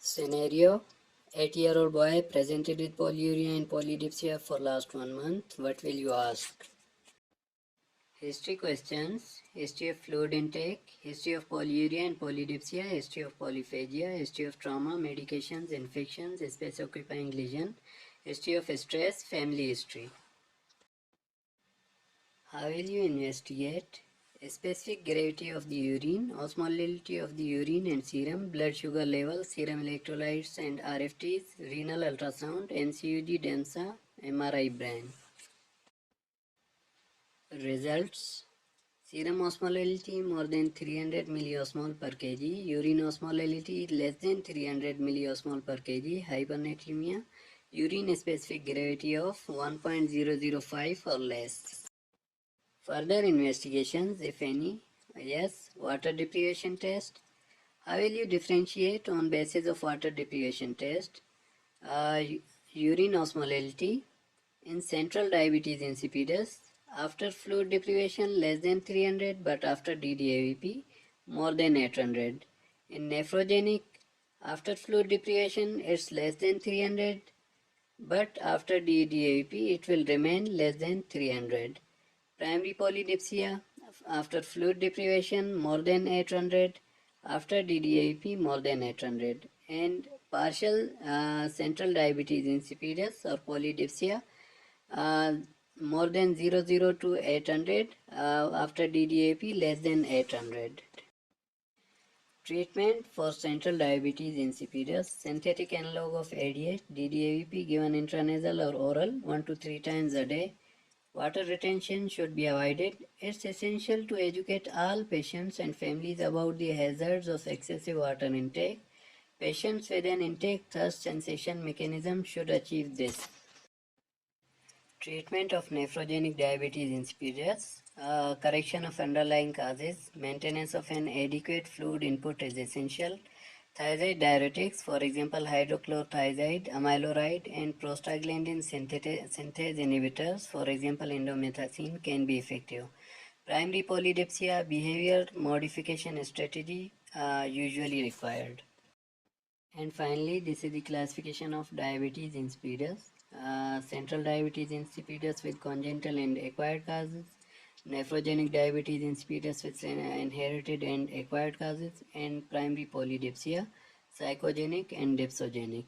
Scenario: 8-year-old boy presented with polyuria and polydipsia for last 1 month. What will you ask? History questions: history of fluid intake, history of polyuria and polydipsia, history of polyphagia, history of trauma, medications, infections, space occupying lesion, history of stress, family history. How will you investigate? Specific gravity of the urine, osmolality of the urine and serum, blood sugar level, serum electrolytes and RFTs, renal ultrasound, NCUG, DEMSA, MRI brain. Results: serum osmolality more than 300 milliosmol per kg, urine osmolality less than 300 milliosmol per kg, hypernatremia, urine specific gravity of 1.005 or less. Further investigations, if any. Yes, water deprivation test. How will you differentiate on basis of water deprivation test? Urine osmolality in central diabetes insipidus, after fluid deprivation less than 300 but after DDAVP more than 800. In nephrogenic, after fluid deprivation it's less than 300 but after DDAVP it will remain less than 300. Primary polydipsia, after fluid deprivation more than 800, after DDIP more than 800, and partial central diabetes insipidus or polydipsia more than 00 to 800, after DDIP less than 800. Treatment for central diabetes insipidus: synthetic analog of ADH, DDAVP given intranasal or oral 1 to 3 times a day. Water retention should be avoided. It's essential to educate all patients and families about the hazards of excessive water intake. Patients with an intake thirst sensation mechanism should achieve this. Treatment of nephrogenic diabetes insipidus: correction of underlying causes. Maintenance of an adequate fluid input is essential. Thiazide diuretics, for example hydrochlorothiazide, amiloride, and prostaglandin synthase inhibitors, for example indomethacin, can be effective. Primary polydipsia, behavior modification strategy usually required. And finally, this is the classification of diabetes insipidus. Central diabetes insipidus with congenital and acquired causes, nephrogenic diabetes insipidus with inherited and acquired causes, and primary polydipsia, psychogenic and dipsogenic.